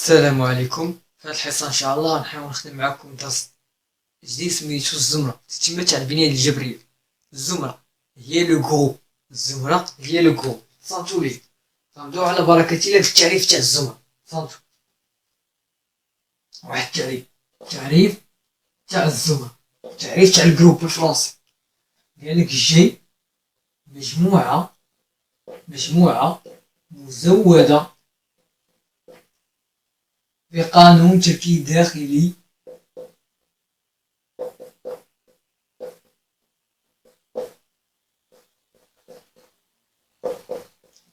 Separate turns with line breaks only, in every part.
السلام عليكم. في هذه الحصة إن شاء الله نحاول نخدم معكم درس جديد سميتو الزمرة، تتمة تاع البنية الجبرية. الزمرة هي لو جروب، الزمرة هي لو جروب. صنتو لي غنبداو على بركة الله في التعريف تاع الزمرة. صنتو واحد التعريف تاع الزمرة، التعريف تاع الجروب بالفرنسي. قالك جي مجموعة مزودة بقانون تركيب داخلي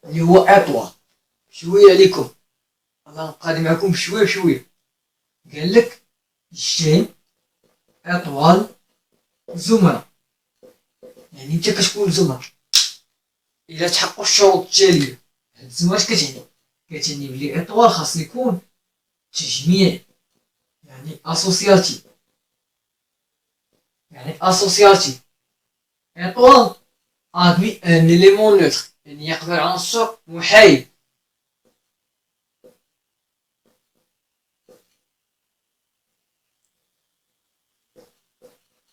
اللي هو اطول. شويه عليكم، انا قادم معكم بشويه بشويه. قالك جي اطول زمرة، يعني انت كتكون زمرة الى تحققوا الشروط التاليه. هاد الزمرة اش كتعني بلي اطول خاص يكون تجميع، يعني اسوسياتيف، اطول ادمي ان اليمون نوتر، يعني يقبل عنصر محايد.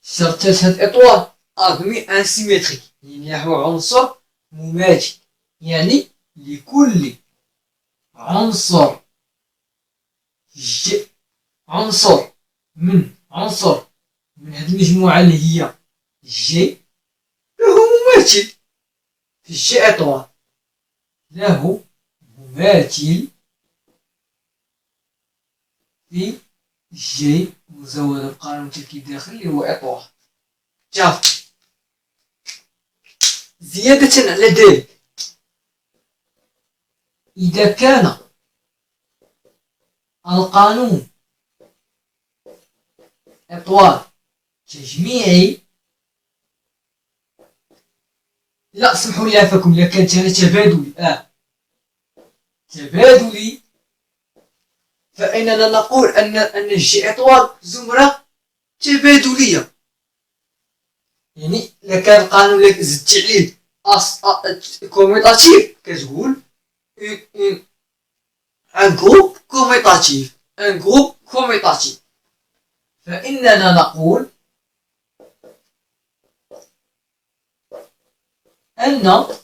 الشرط الثالث هاد اطوال ادمي انسيمتريك، يعني هو عنصر مماثل، يعني لكل عنصر عنصر من هاد المجموعة اللي هي جي له مماثل في جي اطوال، له مماثل في جي مزودة بقانون تركيب داخلي اللي هو اطوال. شاف زيادة على ذلك، إذا كان القانون اطوال تجميعي، لا سمحوا لي عفاكم، إذا كانت هنا تبادلي فإننا نقول أن الجي اطوال زمرة تبادلية. يعني إذا كان القانون لك زدت عليه كوميطاتيف كتقول ان جروب كوميطاتيف، فإننا نقول أن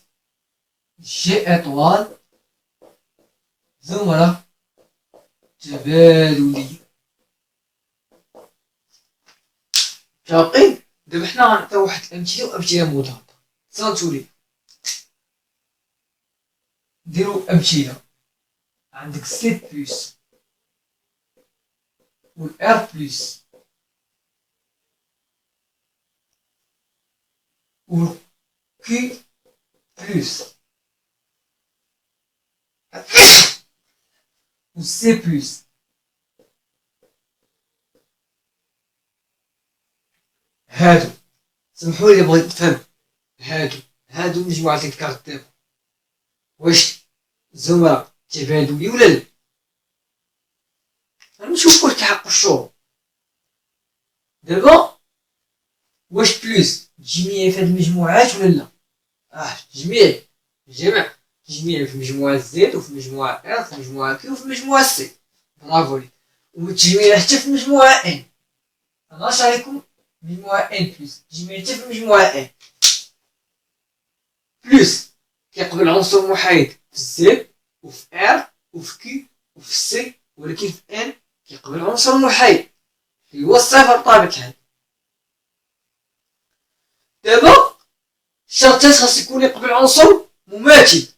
جي اطوال زمرة تبادلية. متفقين؟ دابا حنا غنعطيو واحد الأمثلة وأمثلة مضادة. صنتولي نديرو أمثلة. عندك سي بلس و ار بلس و كي بلس و سي بلس. هادو سمحولي بغيت نفهم، هادو المجموعة اللي ذكرت دابا واش زمرة تبادلي ولا لا؟ غنشوفو واش كيحققو الشروط. دابا واش بلس تجميعي في هاد المجموعات ولا لا؟ تجميعي في مجموعة زد وفي مجموعة ار وفي مجموعة كي وفي مجموعة سي. برافو ليك. وتجميعي حتى في مجموعة ان. انا شاريكم مجموعة ان بلس تجميعي حتى في مجموعة ان بلس كيقبل عنصر محايد في زد وفي ار وفي كي وفي سي، ولكن في ان كيقبل عنصر محايد اللي هو الصفر بطبيعة الحال. دابا الشرطات خاص يكون يقبل عنصر مماثل،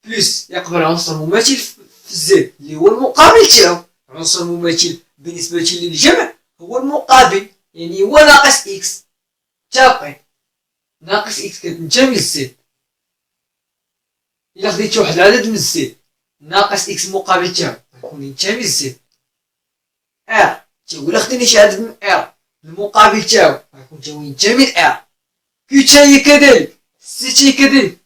بلس يقبل عنصر مماثل في الزد اللي هو المقابل تاعو. عنصر مماثل بالنسبة للجمع هو المقابل، يعني هو ناقص اكس. متفقين؟ ناقص اكس كتنتمي للزد. إلا خديت واحد العدد من الزد ناقص اكس المقابل تاعو غيكون ينتمي للزد. إلا خدينا شي عدد من ار المقابل تاعو غيكون تا هو ينتمي لار. كي تا هي كذلك، سي تا هي كذلك.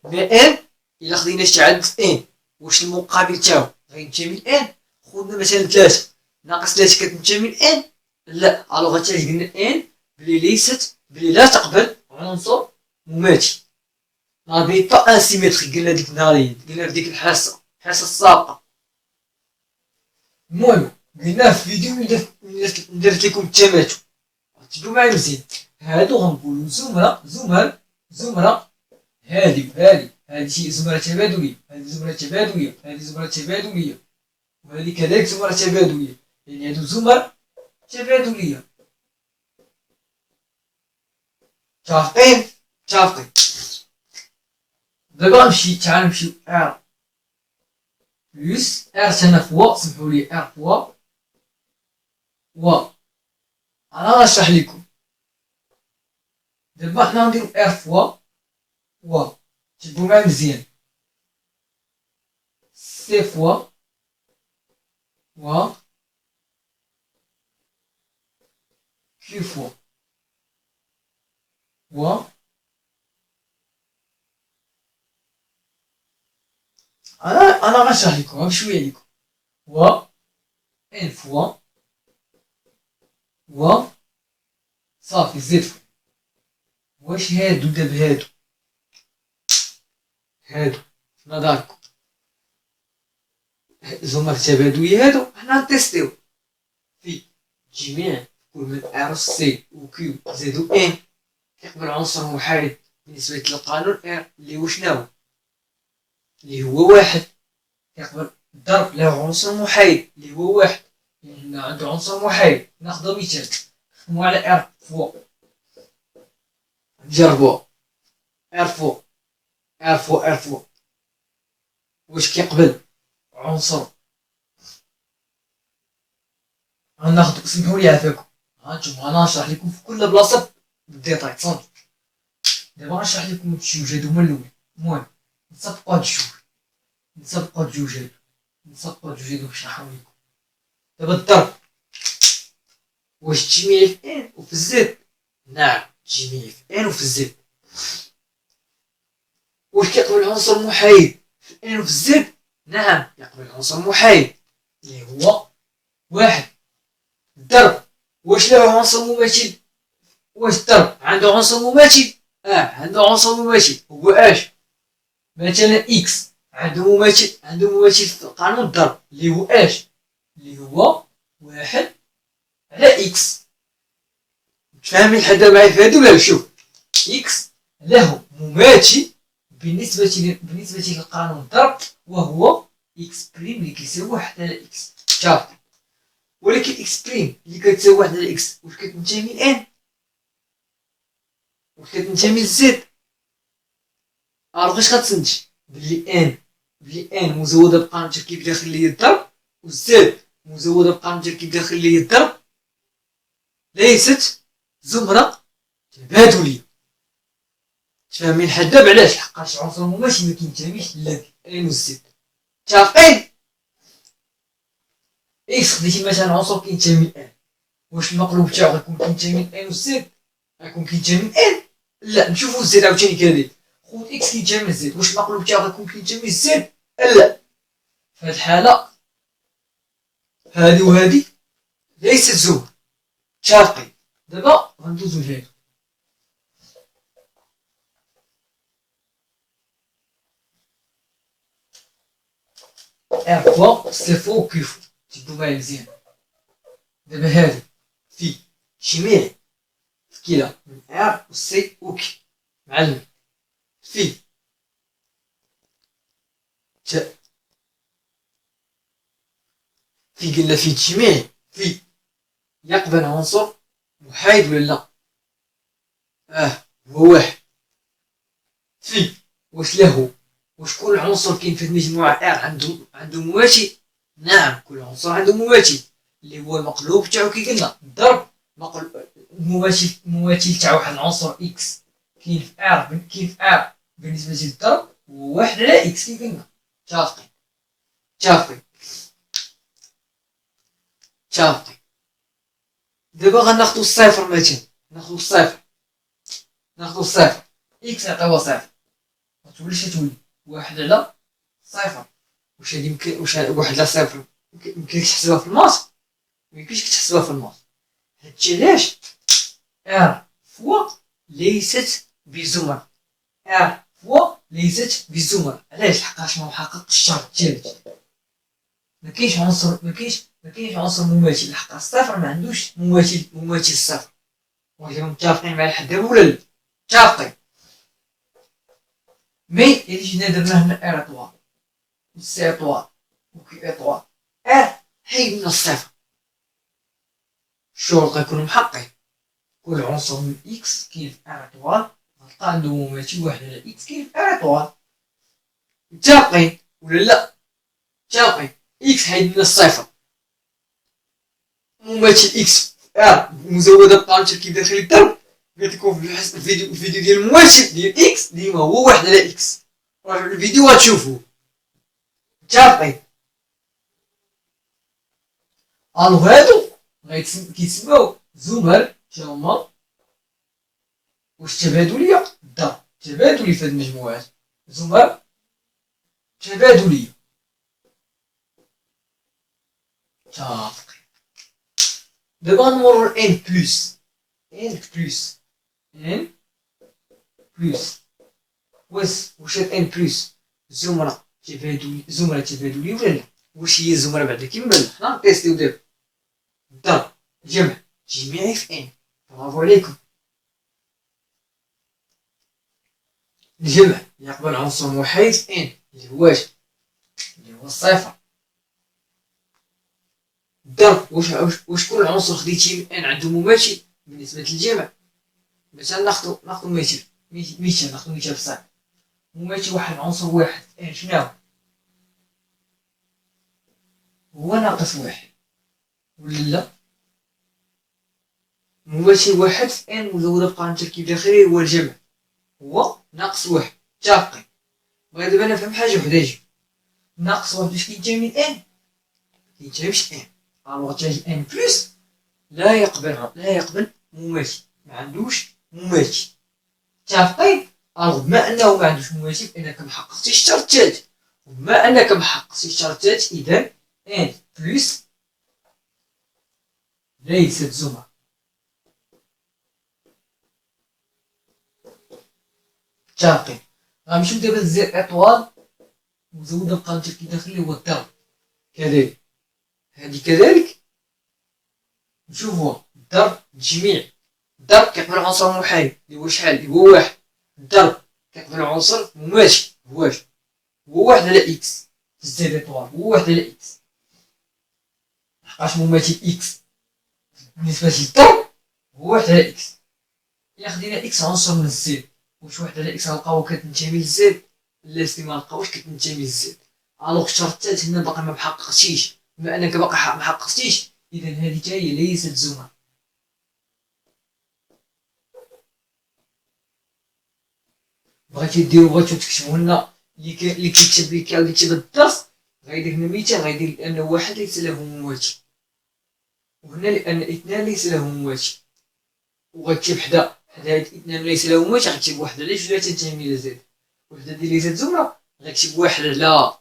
ان إلا خدينا شي عدد ان واش المقابل تاعو غينتمي لان، خدنا مثلا 3 ناقص 3 كتنتمي لان، لا الوغ غتعرف قلنا ان بلي لا تقبل عنصر مماثل. نابي با انسيمتري قلنا ديك النهارية، قلنا في ديك الحصة السابقة. المهم قلنا في فيديو درت لكم التماتم، تبعوا معايا مزيان. هادو غنقولو زمرة هادي وهادي، هادي شي زمرة تبادلية، هادي زمرة تبادلية، هادي زمرة تبادلية، وهادي كذلك زمرة تبادلية، يعني هادو زمر تبادلية. متفقين. دابا تعال نمشيو ار بلس ار تانا فوا، سمحولي ار فوا و انا غنشرح لكم. دابا حنا نديرو ار فوا و، تبعو معايا مزيان، سي فوا و كيو فوا و انا غنشرح لكم بشويه لكم، و ان فوا و صافي زيد فوا. واش هادو دابا هادو في نظركم زمر تبادلية؟ هادو حنا نتيستيو في جميع كل من ار سي و كيو زادو ان كيقبل عنصر محايد بالنسبة للقانون ار اللي هو شناهو؟ اللي هو واحد. كيقبل الضرب له عنصر محايد اللي هو واحد، يعني هنا عندو عنصر محايد. ناخدو مثال نخدمو على ار فوا، نجربوها. ار فوا واش كيقبل عنصر؟ غناخدو، سمحولي عافاكم هانتوما انا غنشرح لكم في كل بلاصة بالديتاي تصنتو. دابا غنشرح لكم الجوج هادو هما الاول. المهم نصفقو هاد الجوج هادو باش نحاول لكم. دابا الضرب واش تجميع في ان وفي زد؟ نعم تجميع في ان وفي زد. واش كيقبل عنصر محايد في ان وفي زد؟ نعم يقبل عنصر محايد اللي هو واحد. الضرب واش له عنصر مماثل؟ واش الضرب عنده عنصر مماثل؟ عنده عنصر مماثل هو اش؟ مثلا اكس عنده مماثل في قانون الضرب اللي هو اش؟ اللي هو واحد على اكس. متفاهمين لحد معايا في هادو ولا؟ شوف اكس له مماثل بالنسبة لقانون الضرب وهو اكس بريم اللي كيساوي واحد على اكس. شاف؟ ولكن اكس بريم اللي كتساوي واحد على اكس واش كتنتمي لان؟ واش كتنتمي لزد؟ بغيتش غتسنتج بلي ان مزودة بقانون تركيب داخلي الضرب، وزد مزودة بقانون تركيب داخلي الضرب ليست زمرة تبادلية. تفاهمين لحد دابا علاش؟ لحقاش عنصر مماثل ما كينتميش للذي ان وزد. متفقين؟ اكس خديتي مثلا عنصر كينتمي لان، واش المقلوب تاعو غيكون كينتمي لان وزد؟ غيكون كينتمي لان؟ لا. نشوفو زد عاوتاني كذلك، خود اكس كينتمي لزد، واش المقلوب تاعو غيكون كينتمي لزد؟ لا. في هاد الحالة هادي وهادي ليست زمر. متفقين؟ دابا غندوزو لهادو. ار فوا سي فوا كيو فوا، تبدو معايا مزيان. دابا هادي في جميع كلا من ار و سي و كي معلم في قلنا في جميع في يقبل عنصر محايد ولا لا؟ هو واحد. في واش كل عنصر كاين في المجموعة ار عنده مماثل؟ نعم كل عنصر عنده مماثل اللي هو المقلوب تاعو. كي قلنا الضرب مماثل تاع واحد العنصر اكس كاين في ار بالنسبة للضرب هو واحد على اكس كي قلنا. متفقين. دابا غناخدو الصفر مثلا، ناخدو الصفر اكس عطاوها صفر، متوليش تولي واحد على صفر. واش هادي يمكن؟ واحد على صفر ميمكنش تحسبها في الماس؟ ميمكنش تحسبها في الماس. هادشي علاش ار فوا ليست بزمر. علاش؟ لحقاش ما محققش الشرط الثالث. مكاينش مكاينش عنصر مماثل، لحق الصفر معندوش مماثل الصفر. واش متفقين معايا لحد دابا ولا لا؟ متفقين. مي إلا جينا درنا هنا ار إطوال و سي إطوال و كيو إطوال، ار حيدنا الصفر، الشروط غيكونو محققين. كل عنصر من إكس كاين في ار إطوال غنلقى عندو مماثل واحد على إكس كاين في ار إطوال. متفقين ولا لا؟ متفقين. إكس حيدنا الصفر، مماثل إكس في ار مزودة بقانون تركيب داخلي الضرب. قلت لكم في الفيديو ديال المماثل ديال إكس ديما هو واحد على إكس. راجعو للفيديو غتشوفوه. متفقين. الوغ هادو كيتسماو زمر. تاهما واش تبادلية؟ دا تبادلي في هاد المجموعات، زمر تبادلية. متفقين. دابا غنمرو ل ان بلس واش هاد ان بلس زمرة تبادلية ولا لا؟ واش هي الزمرة بعدا كيما حنا نطيستيو دابا الضرب جمع تجميعي في ان. برافو عليكم. الجمع يقبل عنصر محايد في ان اللي هو الصفر. الضرب واش كل عنصر خديتي من ان عنده مماثل بالنسبة للجمع. مثلا ناخدو مثال بسيط. مماثل واحد عنصر واحد في ان شناهو؟ هو ناقص واحد ولا لا؟ مماثل واحد في ان مزودة بقانون تركيب داخلي هو الجمع، هو ناقص واحد. متفقين. بغيت دابا نفهم حاجة وحدة. ناقص واحد واش كينتمي من ان؟ مكينتميش ان. الوغ تاجي ان بلس لا يقبل مماثل، معندوش مماثل. متفقين. الوغ بما انه معندوش مماثل انك محققتيش الشرط الثالث، وبما انك محققتيش الشرط الثالث اذا ان بلس ليست زمرة. متفقين. غنمشيو دابا لزير إطوال مزودة بقانون تركيب داخلي هو الضرب. كذلك هادي كذلك نشوفوها. الضرب تجميع. الضرب كيقبل عنصر محايد اللي هو شحال؟ اللي هو واحد. الضرب كيقبل عنصر مماثل هو واحد على إكس في زير إطوال، هو واحد على إكس. لحقاش مماثل إكس بالنسبة للضرب هو واحد على إكس. إلا خدينا إكس عنصر من الزيد، واش واحد على إكس غنلقاوها كتنتمي للزيد؟ لا سيدي منلقاوهاش كتنتمي للزيد. الوغ الشرط الثالث هنا باقي مبحققتيش. بما انك باقي محققتيش اذا هذه حتى هي ليست زمرة. بغيتو تكتبوا لنا اللي كيكتب الدرس غيدير هنا مثال، غيدير لان واحد ليس له مماثل، وهنا لان اثنان ليس له مماثل، وغتكتب حدا اثنان ليس له مماثل غتكتب واحد علاش لا تنتمي الى زيد. وحده اللي ليست زمرة غتكتب واحد على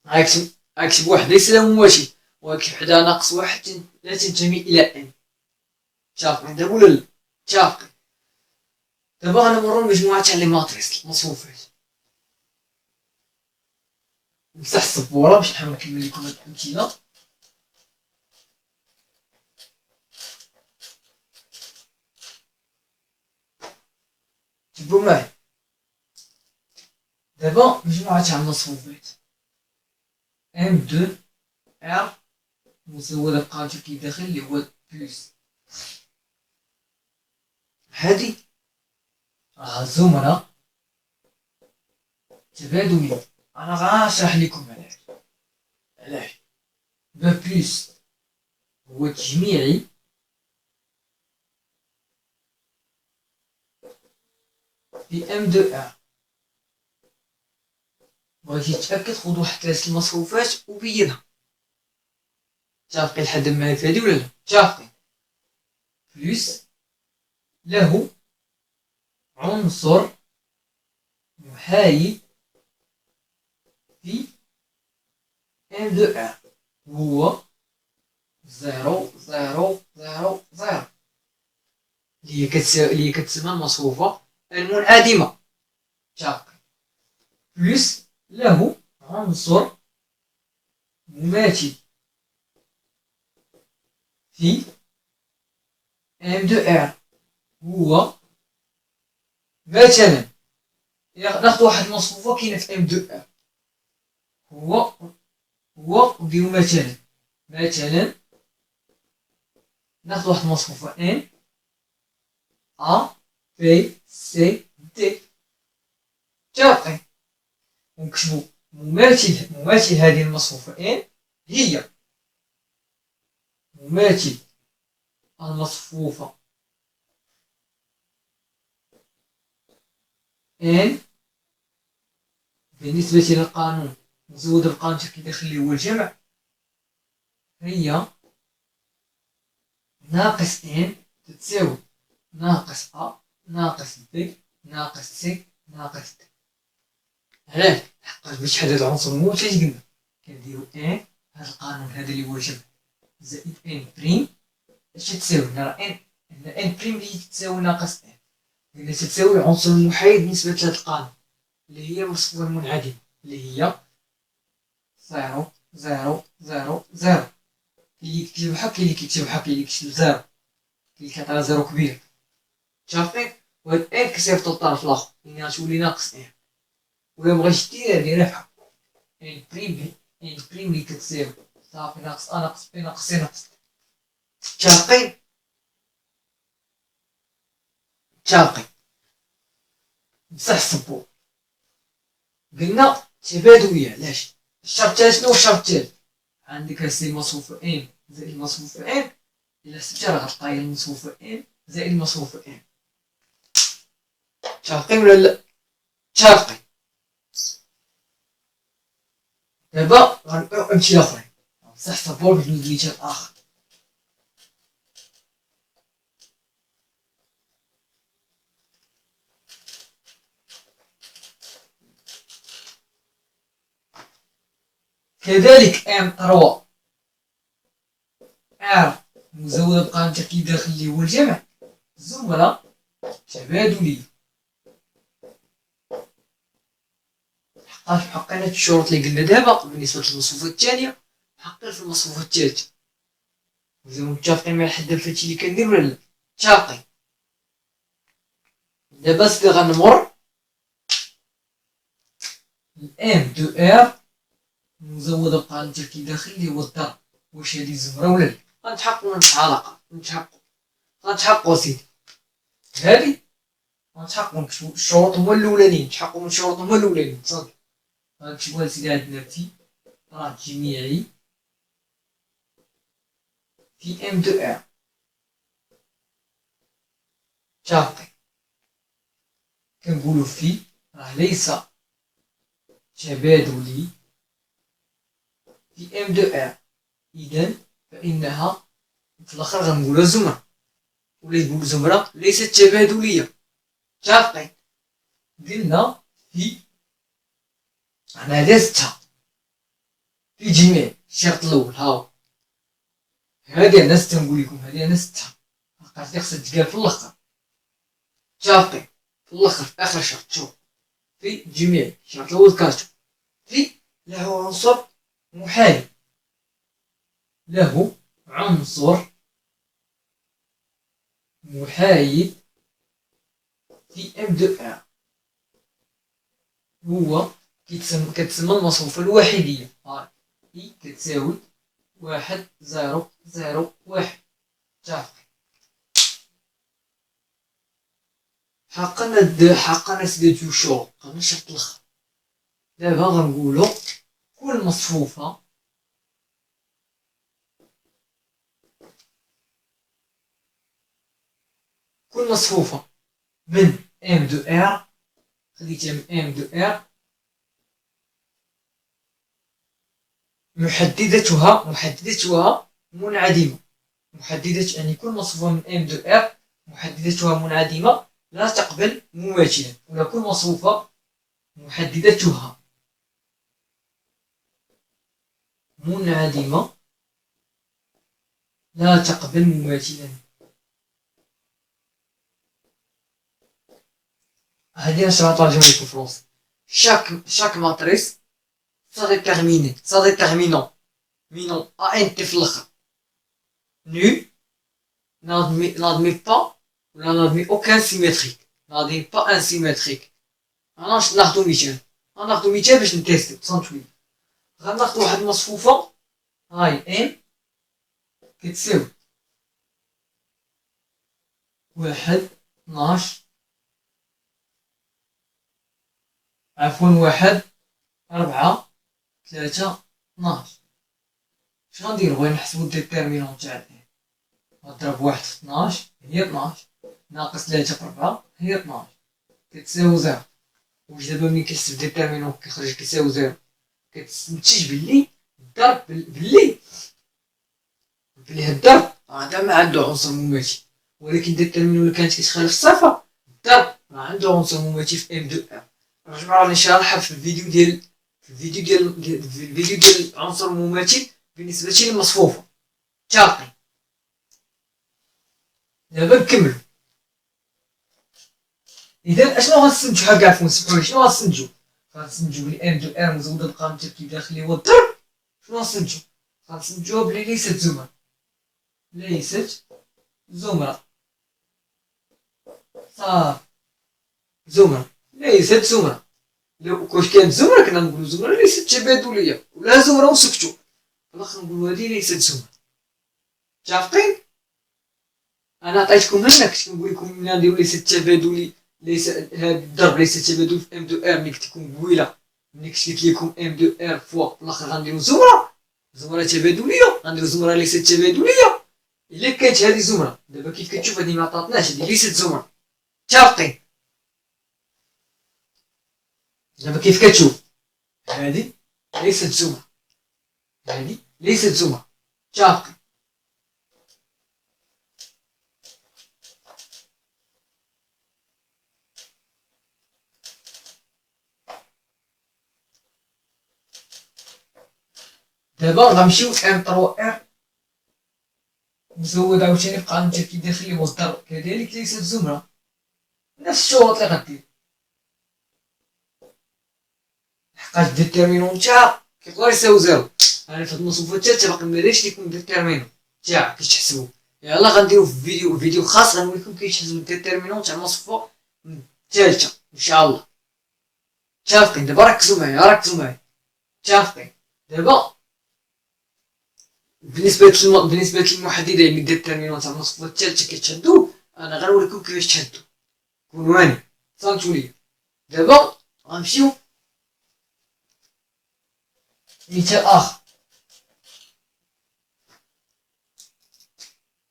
غنكتب واحد ليس له مماثل، وغنكتب حدا ناقص واحد لا تنتمي الى ان. متفقين دابا ولا لا؟ متفقين. دابا غنمرو لمجموعة تاع لي ماتريس المصفوفات. نمسح السبورة باش نحاول نكمل لكم هاد الأمثلة. تبعو معايا. دابا مجموعة تاع المصفوفات M2 R مزودة بقانون تركيب داخلي اللي هو بلس. هادي راه زمرة تبادلية. أنا غنشرح لكم علاش. بلس هو تجميعي في M2 R. بغيتي تتأكد خذ واحد 3 المصفوفات وبينها. متفقين لحد ما هادي ولا لا؟ متفقين. بلس له عنصر محايد في M2 R هو 0 0 0 0 اللي هي كتسمى المصفوفة المنعدمة. متفقين. بلس له عنصر مماثل في ام دو ار هو مثلا ناخذ واحد المصفوفة كاينة في ام دو ار هو نديرو مثلا ناخذ واحد المصفوفة ان ا بي سي دي متفقين ونكتبو مماثل هذه المصفوفة ان هي مماثل المصفوفة ان بالنسبة للقانون مزود القانون التركيبي الداخلي هو الجمع هي ناقص ان تتساوي ناقص ا ناقص بي ناقص سي ناقص دي. علاش؟ لحقاش باش تحدد العنصر المماثل اش قلنا كنديرو ان هذا القانون هذا اللي هو الجمع زائد ان بريم اش تساوي نرى ان بريم اللي تساوي ناقص ان لأن تتساوي عنصر المحايد بالنسبة لهذا القانون اللي هي المصفوفة المنعدمة اللي هي 0 0 0 0 اللي يكتب بحال كاين اللي كيكتب بحال كاين اللي كيكتب 0 كاين اللي كيعطيها 0 كبير متفقين وهاد ان كيصيفطو للطرف الاخر يعني غتولي ناقص ان ولا بغيتي ديرها بحال ان بريم اللي كتساوي صافي ناقص ا ناقص بي ناقص سي ناقص دي متفقين بصح الصبور قلنا تبادلية علاش الشرط الثالث شنو الشرط الثالث عندك هاسي المصفوفة ان زائد المصفوفة ان إلا حسبتها راه غتلقى هي المصفوفة ان زائد المصفوفة ان متفقين ولا لا؟ متفقين دابا غنعطيو أمثلة أخرين بصح صبور باش ندوز مثال آخر كذلك ام 3 ار مزودة بقانون التركيب الداخلي اللي هو الجمع زمرة تبادلية حققنا الشروط اللي قلنا دابا بالنسبة للمصفوفة الثانية حققنا في المصفوفة الثالثة واذا متفقين مع الحد الفتي اللي كندير ولا لا متفقين دابا سيدي غنمر الام دو ار مزودة بقانون التركيب الداخلي اللي هو الضرب واش هادي زمرة ولا لا غنتحققو من العلاقة غنتحققو سيدي هادي غنتحققو نكتبو الشروط هما الاولانيين نتحققو من الشروط هما الاولانيين صافي غنكتبوها سيدي عندنا في راه جميعي في ام دو ار متفقين كنقولو في راه ليس تبادلي في ام دو ار اذا فانها في الاخر غنقولها زمرة ولا يقول زمرة ليست تبادلية متفقين قلنا في انا لستها في جميع الشرط الاول هاو هادي انا ستة نقول لكم هادي انا ستة عقلتي خصها تقال في الاخر متفقين في الاخر في اخر شرط شوف في جميع الشرط الاول ذكرتو في له عنصر محايد له عنصر محايد في ام دو ار هو كتسمى المصفوفة الوحيدية اي كتساوي 1 0 0 1 متفقين حققنا سيدي جوج شروط قبل الشرط الاخر دابا غنقولو كل مصفوفة من ام دو ار خديتها من ام دو ار محددتها منعدمة يعني كل مصفوفة من ام دو ار محددتها منعدمة لا تقبل مماثلا ولا كل مصفوفة محددتها منعدمة لا تقبل مماثلا هادي نشرح ترجمة لكم فرونسي chaque matrice sa déterminant مينون ان تي في الاخر. نو نادمي با ولا نادمي اوكان سيمتريك، نادمي با ان سيمتريك. انا ناخدو مثال، غناخدو مثال باش نتيستيو صنتوي. غناخدو واحد المصفوفة هاي ام كتساوي واحد 12 عفوا واحد 4 3 12. اش غنديرو؟ بغينا نحسبو الديتيرمينون تاع ام. غنضرب واحد في 12 هي 12 ناقص 3 في 4 هي 12 كتساوي زيرو. واش دابا ملي كنحسب ديتيرمينون كيخرج كيساوي زيرو كتستنتج بلي الضرب بلي هاد الضرب هذا ما عنده عنصر مماثل. ولكن ديتيرمينون اللي كانت كتخالف الصفة الضرب راه عنده عنصر مماثل في ام دو ار. رجعوا راني شارحها في الفيديو ديال العنصر المماثل بالنسبة للمصفوفة. تاقي دابا نكملو. اذا اشنو غنستنتجو؟ ها كاع نسمحولي شنو غنستنتجو؟ غنستنتجو بلي ام دو ار مزودة بقانون تركيب داخلي هو الضرب. شنو غنستنتجو؟ غنستنتجوها بلي ليست زمرة، ليست زمرة صافي. زمرة ليست زمرة. لو كنت كانت زمرة كنا نقولو زمرة ليست تبادلية، ولا زمرة ونسكتو، فالاخر نقولو هادي ليست زمرة. متفقين؟ انا عطيتكم هنا كنت كنقول لكم ملي نديرو ليست تبادلي، ليس هاد الضرب ليس تبادل في ام دو ار. ملي كنت تكون قويله، ملي كنت قلت لكم ام دو ار فوا في الاخر غنديرو زمره، زمره تبادليه، غنديرو زمره ليست تبادليه. الا كانت هذه زمره دابا كيف كتشوف هذه ما عطاتناش، هذه ليست زمره. متفقين؟ دابا كيف كتشوف هذه ليست زمره، هذه ليست زمره. متفقين؟ دابا غنمشيو ام 3 ار مزود عاوتاني بقانون التركيب الداخلي هو الضرب، كذلك ليست زمره. نفس الشروط اللي غدير، لحقاش ديتيرمينون تاعها كيقدر يساوي زيرو. انا في هاد المصفوفه الثالثه باقي مبداش ليكم ديتيرمينون تاعها كيفاش تحسبو. يلاه غنديرو في فيديو خاص غنوريكم كيفاش تحسبو الديتيرمينون تاع المصفوفه الثالثه ان شاء الله. متفقين؟ دابا ركزوا معايا. متفقين؟ دابا بالنسبه للمحدده يعني الديتيرمينون تاع المصفوفه الثالثه كيتشدو، انا غنوريكم كيفاش تشدو. كونوا هاني صنتو ليا. دابا غنمشيو مثال اخر.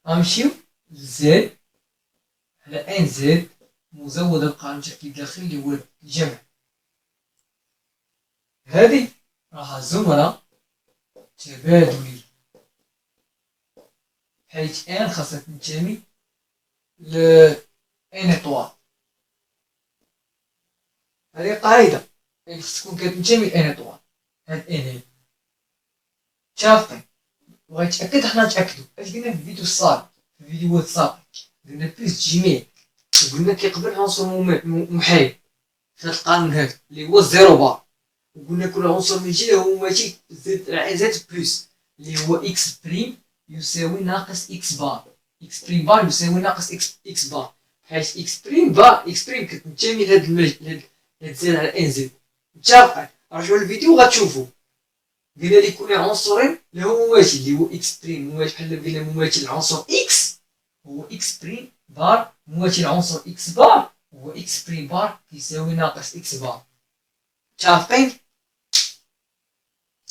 غنمشيو لزد على ان زد مزودة بقانون التركيب الداخلي اللي هو الجمع. هذه راها زمرة تبادلية، حيث ان خاصها تنتمي ل ان اطوال. هذه قاعدة ان خاص تكون كتنتمي ل ان اطوال. هاد ان هادي متفقين؟ بغيت نتأكد حنا نتأكدو اش قلنا في الفيديو السابق، في الفيديوهات السابقة قلنا بليس جميع، وقلنا كيقبل عنصر محايد في هاد القانون هذا اللي هو الزيرو بار. وقلنا كل عنصر ماشي هو ماشي زد بلس اللي هو اكس بريم يساوي ناقص اكس بار. اكس بريم بار يساوي ناقص اكس بار، حيث اكس بريم كتنتمي لهاد زد على ان زد. متفقين؟ رجعوا للفيديو غتشوفوا قلنا لكل عنصرين له مماثل اللي هو اكس بريم مماثل بحال قلنا مماثل العنصر اكس هو اكس بريم بار، مماثل العنصر اكس بار هو اكس بريم بار يساوي ناقص اكس بار. متفقين؟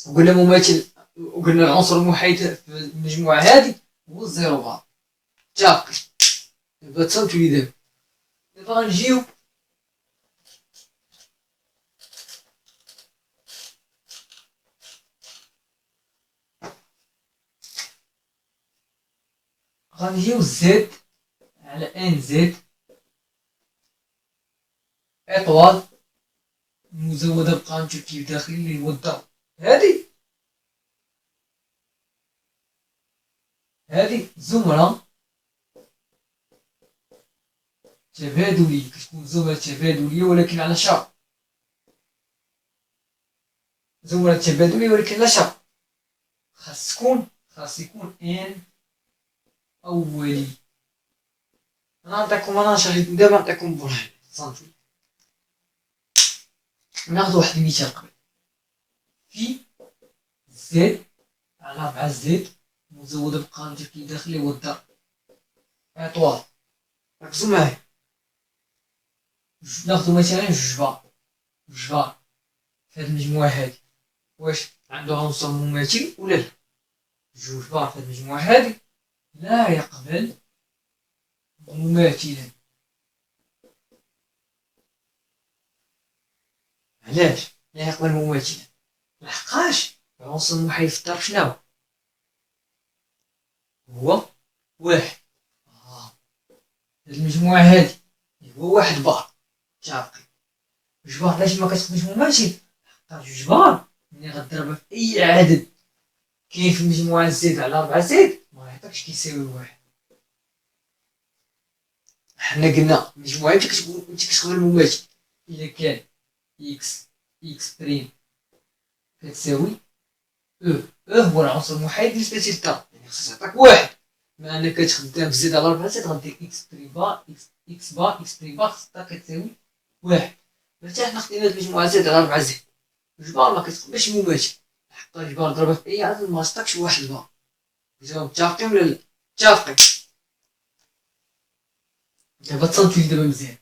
وقلنا مماثل، وقلنا العنصر المحايد في المجموعة هذه هو الزيرو بار. متفقين؟ دابا تصنتو لي دابا غنجيو زد على ان زد اطوال مزودة بقانون التركيب الداخلي اللي هو الضرب. هذه زمرة تبادلية، كتكون زمرة تبادلية ولكن على شرط. زمرة تبادلية ولكن على شرط، خاص يكون ان اولي. انا نشرح لكم دابا، نعطيكم برهان صنفي. ناخذ واحد المثال قبل. في زد على 4 زد مزودة بقانون تركيب داخلي هو الضرب اطوال. ركزوا معايا. ناخذ مثلا جوج بار في هاد المجموعة هادي، واش عندها عنصر مماثل ولا لا؟ جوج بار في هاد المجموعة هادي لا يقبل مماثلا. علاش لا يقبل مماثلا؟ لحقاش العنصر المحايد في الضرب شنو هو؟ واحد. هاد المجموعة هادي هو واحد بار متفقين. جوج بار علاش ما كتكونش مماثل؟ لحقاش جوج بار ملي غضربها في أي عدد كاين في المجموعة زد على 4 زد ما يعطيكش كيساوي واحد. حنا قلنا المجموعة انت كتقبل مماثل إلا كان إكس بريم كتساوي هو العنصر المحايد بالنسبة للضرب، يعني خصها تعطيك واحد. مع أنك كتخدم في زد على 4 زد غدير إكس بريم بار إكس بريم بار خصها كتساوي واحد. مرتاح حنا خدينا هاد المجموعة زد على 4 زد. جوج بار ما كتقبلش مماثل، حقاش بار ضربها في أي عدد ما عطاكش واحد بار. إذا متفقين ولا لا؟ متفقين. دابا تصنتو لي دابا مزيان.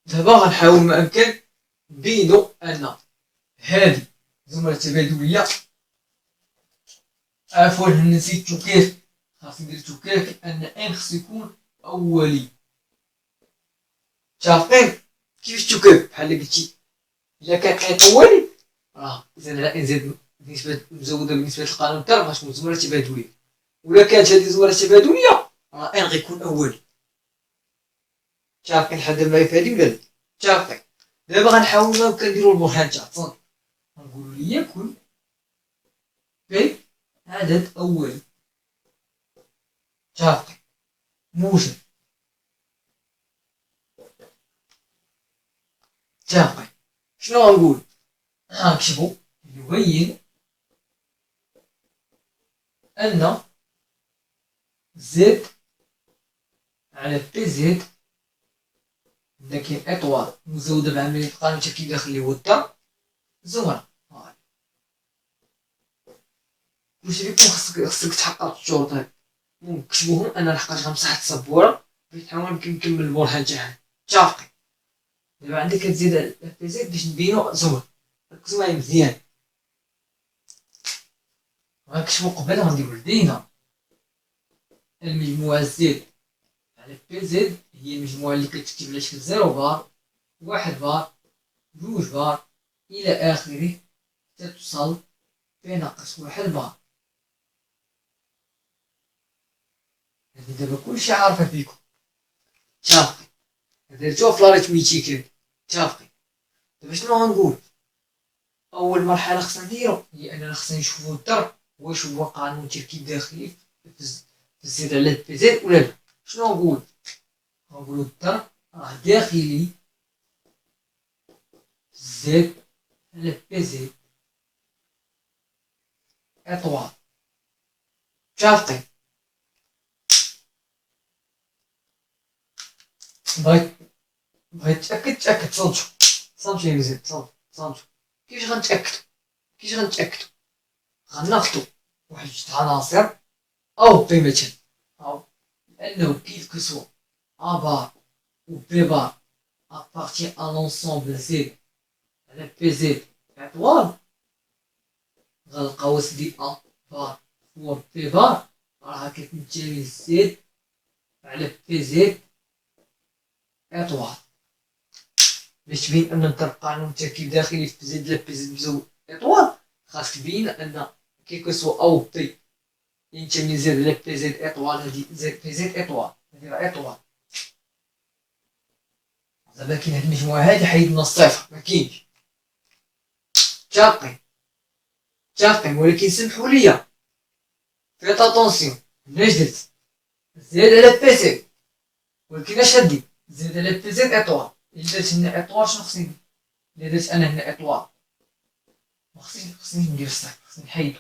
دابا غنحاول ما أمكن نبينو أن هادي زمرة تبادلية. عفوا نسيتو كيف خاص ندير كيف أن إن خصو يكون أولي. متفقين؟ كيفاش تكيف؟ بحال قلتي إلا كان إن أولي إذا على إن زائد بالنسبة مزودة بالنسبة للقانون الضرب غتكون زمرة تبادلية، وإلا كانت هادي زمرة تبادلية إن غيكون أولي. متفقين لحد ما في هادي ولا لا؟ متفقين. دابا غنحاول ما يمكن نديرو البرهان تاع التصنيف. غنقولو ليكن بي عدد أولي متفقين موجب متفقين. شنو غنقول؟ غنكتبو يبين أن زد على بي زد إذا كاين إطوال مزودة بعملية قانون تركيب داخلي هو الضرب زمرة. واش ليكم خصك تحقق الشروط هادي ونكتبوهم. أنا لحقاش غنمسح السبورة باش نحاول نكمل البرهان تاعها. متفقين. دابا عندك كتزيد على بي زد باش نبينو زمرة. ركزو معايا مزيان. غنكتبو قبل غنديرو لدينا المجموعة زد على بي زد هي المجموعة اللي كتكتب على شكل 0 بار 1 بار 2 بار إلى آخره حتى توصل بي ناقص 1 بار. هادي دابا كلشي عارفة فيكم. متفقين. درتوها في لاريتميتيك هادي. متفقين. دابا شنو غنقول؟ أول مرحلة خصنا نديرو هي أننا خصنا نشوفو الضرب واش هو قانون تركيب داخلي في زد على بي زد ولا لا. شنو نقول؟ غنقولو الضرب راه داخلي زد على بي زد إطوال. متفقين. بغيت تأكد صنتو يا مزيان صنتو. كيفاش غنتأكدو؟ غناخدو واحد جوج عناصر أو بي مثلا أو لأنه كيف كسوا أ بار و بي بار أبارتي أ لونسومبل زد على بي زد إطوال غنلقاو أسدي أ بار هو بي بار راه كتنتمي زد على بي زد إطوال. باش تبين أن الضرب قانون تركيب داخلي في زد على بي زد مزود إطوال خاصك تبين أن كي كسوا أو بي ينتمي زد على بي زد إطوال. هادي زد بي زد إطوال هادي راه إطوال. دابا كاين هاد المجموعة هادي حيدنا الصفر مكاينش. متفقين ولكن سمحوا ليا فيت اتونسيون. علاش درت زد على بي زد ولكن اش غدير زد على بي زد إطوال. إلا درت هنا إطوال شنو خصني ندير؟ إلا درت أنا هنا إطوال خصني ندير الصح، خصني نحيدو.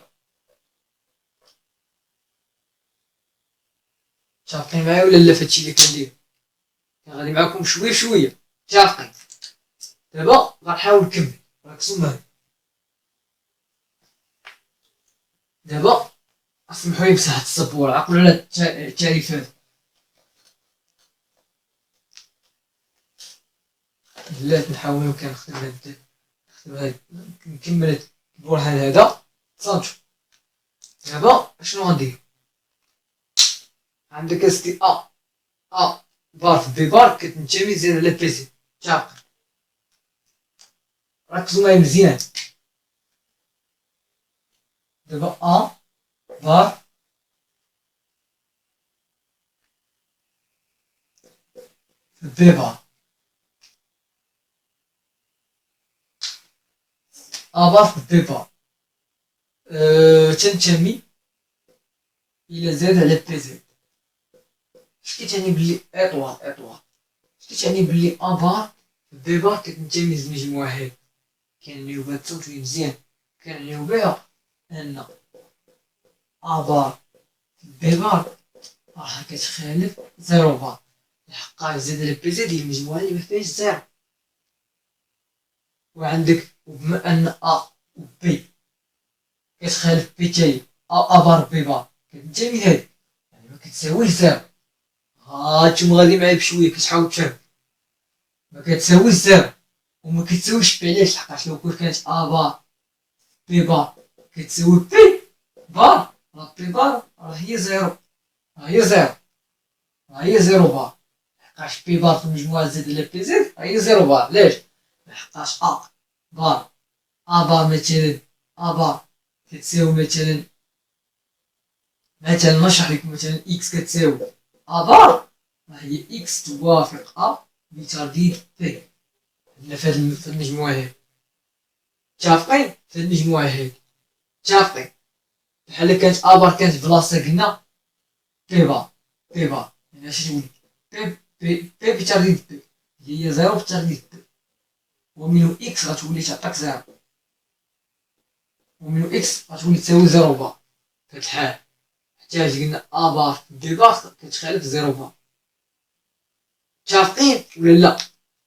متفقين معايا ولا لا فهادشي اللي كندير؟ غادي معاكم شويه شويه. متفقين؟ دابا غنحاول نكمل، ركزوا معايا. دابا اسمحوا لي بصحة السبورة، عقلوا على التعريفات. بلاتي نحاول يمكن نكمل هاد البرهان هذا. صافي دابا اشنو غندير؟ عندك استي بار في بي بار كتنتمي زيد على بيسي. متفقين؟ ركزوا معايا مزيان. دابا بار في بي بار، بار في بي بار تنتمي الى زد على بي زد. اش كيتعني بلي اطوار اش كيتعني بلي بار في بي بار كتنتمي لمجموعة هادي؟ كنعنيو بها التصويت مزيان، كنعنيو بها ان بار في بي بار راه كتخالف زيرو بار، لحقاش زد على بي زد هي المجموعة اللي مفيهاش زيرو. وعندك وبما ان و بي كتخالف بي تاهي بار بي بار كتنتمي لهادي، يعني مكتساويش زيرو. هانتوما غادي معايا بشويه كتحاول تفهم. ما كتساويش زيرو وما كتساويش بي، علاش؟ لحقاش لو كنت كانت بار بي بار كتساوي بي بار، راه بي بار راه هي زيرو، راه هي زيرو، راه هي زيرو بار. لحقاش بي بار في المجموعة زد على بي زد راه هي زيرو بار. علاش؟ لحقاش بار بار مثلا بار كتساوي مثلا نشرح لكم مثلا اكس كتساوي بار، راه هي اكس توافق بترديد بي. عندنا في هاد المجموعة هادي. متفقين؟ في هاد المجموعة هادي متفقين؟ بحال كانت بار كانت بلاصة قلنا بي بار يعني اش تولي بي بترديد بي هي زيرو بترديد بي، ومنو اكس غتولي تعطيك زيرو، ومنو اكس غتولي تساوي زيرو بار. في هاد الحال حتى قلنا بار بي بار كتخالف زيرو بار. متفقين ولا لا؟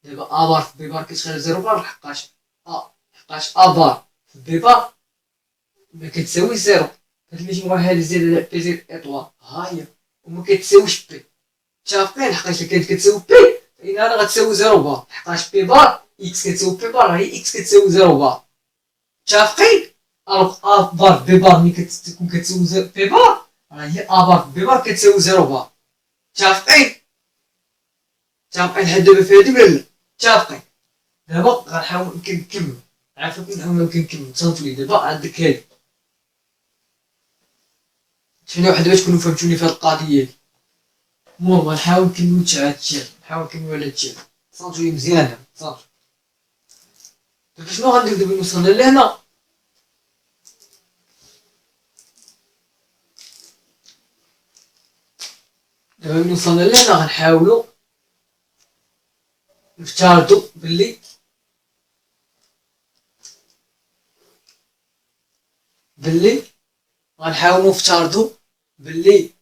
دابا بار في بي بار كتخالف زيرو بار لحقاش بار في بي بار ما كتساويش زيرو. هاد المجموعة هادي زيد على بي زيد اطوار ها هي وما كتساويش بي. متفقين؟ لحقاش كانت كتساوي بي فإنها غتساوي زيرو بار، لحقاش بي بار اكس كتساوي بي بار هي اكس كتساوي زيرو بار. متفقين؟ الوغ بار بي بار ملي كتكون كتساوي بي بار راه هي بار بي بار كتساوي زيرو بار. متفقين؟ متفقين لحد دابا في هادي ولا لا؟ متفقين؟ دابا غنحاول يمكن نكمل، عافاكم نحاول يمكن نكمل. تصنتولي دابا عندك هادي، نتمنى واحد باش تكونوا فهمتوني في هاد القضية هادي. المهم غنحاول نكملو تاع هادشي، نحاول نكملو على هادشي. تصنتولي مزيان صافي. دابا شنو غندير دابا وصلنا لهنا؟ دابا ملي وصلنا لهنا غنحاولو نفترضو بلي غنحاولو نفترضو بلي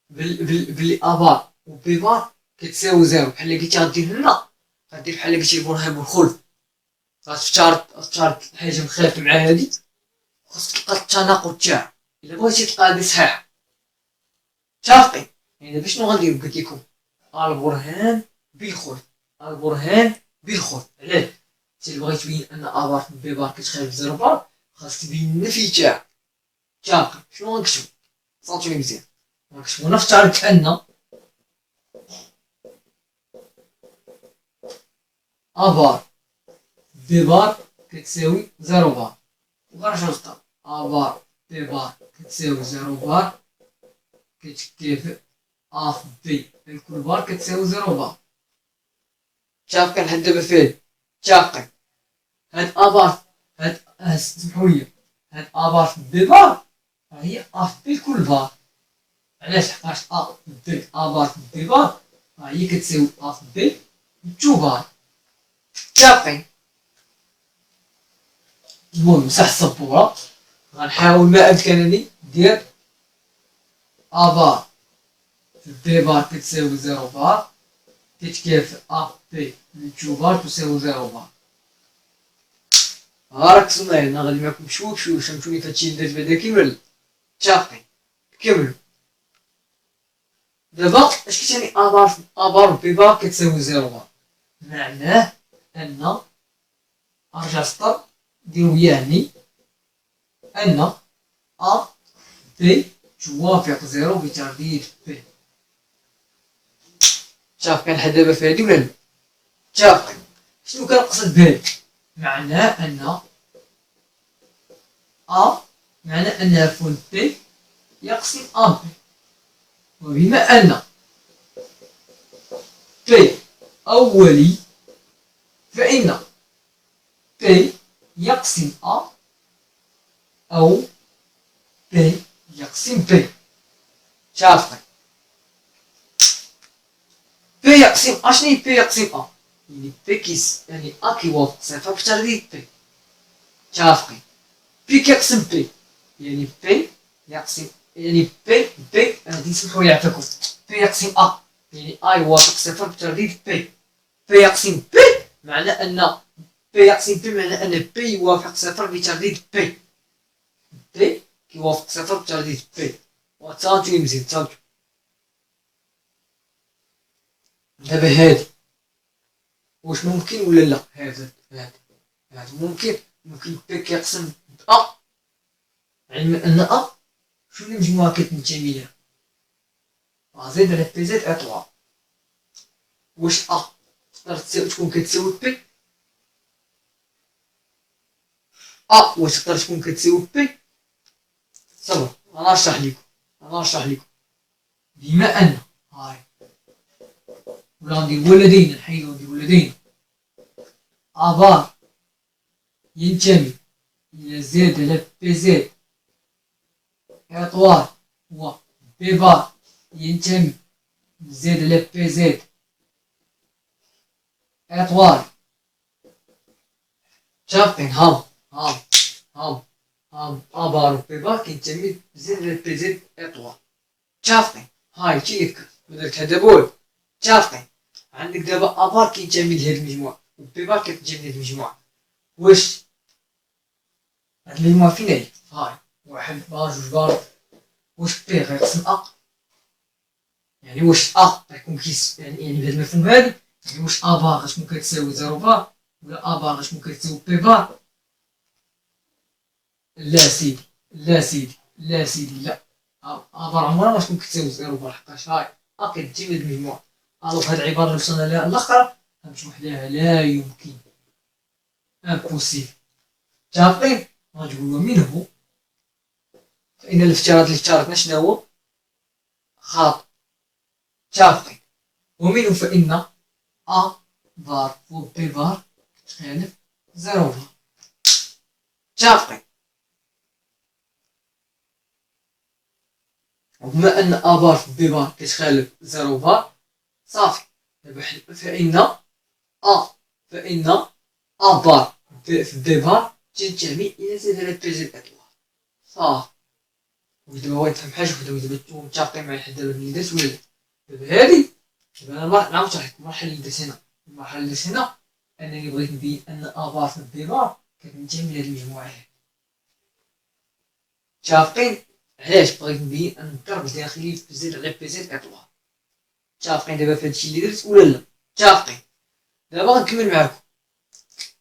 بار و بي بار كتساوي زيرو. بحال اللي قلتي غدير هنا، غدير بحال اللي قلتي البرهان بالخلف، غتفترض حاجة مخالفة مع هادي، خاصك تلقى التناقض تاعها إلا بغيتي تلقى هادي صحيحة. متفقين؟ يعني دابا شنو غندير؟ قلت لكم البرهان بالخلف، البرهان بالخلف. علاش؟ حتى بغيت تبين ان بار في بي بار كتخالف زيرو بار خاصك تبين النفي تاعها. متفقين؟ شنو غنكتبو؟ صونتوني مزيان. غنكتبو نفترض ان بار بي بار كتساوي زيرو بار، وغنرجعو للدار. بار بي بار كتساوي زيرو بار كتكتب في بي الكل بار كتساوي زيرو بار. متفقين لحد دابا فين؟ متفقين؟ هاد بار سمحولي، هاد بار في بي بار هي في بي الكل بار. علاش؟ لحقاش بار في بي بار هي كتساوي في بي تو بار. متفقين؟ المهم مسح السبورة. غنحاول ما أمكنني ندير أ بار في بي بار كتساوي زيرو بار تتكافئ أ بي من تو بار تساوي زيرو بار. ركزوا معايا، أنا غادي معاكم شوي بشوي باش فهمتوني فهادشي اللي درت بعدا كيما متفقين. كملوا. دابا اش كيتعني أ بار بي بار كتساوي زيرو بار؟ معناه أن أرجع سطر ديرو يعني أن أ بي توافق زيرو بترديد بي. متفقين لحد دابا في هادي ولا لا؟ متفقين. شنو كنقصد بهادي؟ معناه أن معناه أن فول بي يقسم أ بي، وبما أن بي أولي فإن بي يقسم أ أو بي يقسم بي. متفقين. بي يقسم أ، شنو هي بي يقسم أ؟ يعني بي يعني أ كيوافق صفر بترديد بي. متفقين. بي كيقسم بي يعني بي يقسم يعني بي غادي نسمحولي يعطيكم بي يقسم أ يعني أ يوافق صفر بترديد بي. بي يقسم بي معنى أن بي يقسم بي معنى أن بي يوافق صفر بترديد بي. بي كيوافق صفر بترديد بي. وتساوتوني مزيان تساوتو. دابا هادي واش ممكن ولا لا؟ هذا ممكن. ممكن بي كيقسم بأ، علما أن أ شنو المجموعة كتنتمي ليها؟ أ زائد على بي زائد أ 3. واش أ تقدر تكون كتساوي بي؟ واش تقدر تكون كتساوي بي؟ صبر أنا نشرح لكم. بما أن هاي ولا ندير ولدينا نحيدو ندير ولدينا أ بار ينتمي إلى زد على بي زد إطوال و بي بار ينتمي زد على بي زد إطوال. متفقين. هام أ بار و بي بار كينتمي زد على بي زد إطوال. متفقين. هاي شي يذكر بدرت هدا بول. متفقين. عندك دابا أ بار كينتمي لهاد المجموعة و بي بار كتنتمي لهاد المجموعة. واش هاد المجموعة فين هي؟ هاي واحد بار جوج بار. واش بي غيقسم أ؟ يعني واش أ غيكون يعني بهاد المفهوم هادي يعني واش أ بار غتكون كتساوي زيرو بار ولا أ بار غتكون كتساوي بي بار؟ لا سيدي لا أ بار عمرها ما تكون كتساوي زيرو بار حقاش هاي أ كتجي من المجموعة. ألوغ هاد العبارة اللي وصلنا لها الأخرى غنمشيو وحداها لا يمكن امبوسيبل. متفقين؟ غتقولو منه فإن الافتراض اللي افترضنا شنو هو؟ خاطئ. متفقين. ومنه فإن أ بار و بي بار تخالف زيرو بار. متفقين. وبما أن أ بار في بي بار كتخالف زيرو بار صافي. دابا فإن أ بار في بي بار تنتمي إلى زد على بي زد إطوال. صافي. ودابا بغيت نفهم حاجة وحدة ودابا متفقين معايا لحد دابا اللي درت ولا لا؟ دابا هادي دابا أنا نعاود نشرح لكم المرحلة اللي درت هنا. المرحلة اللي درت هنا أنني بغيت نبين أن أ بار في بي بار كتنتمي لهاد المجموعة هادي. متفقين؟ علاش بغيت نبين أن الضرب الداخلي في زد على بي زد إطوال. متفقين دابا في هادشي اللي درت ولا لا؟ متفقين. دابا غنكمل معاكم.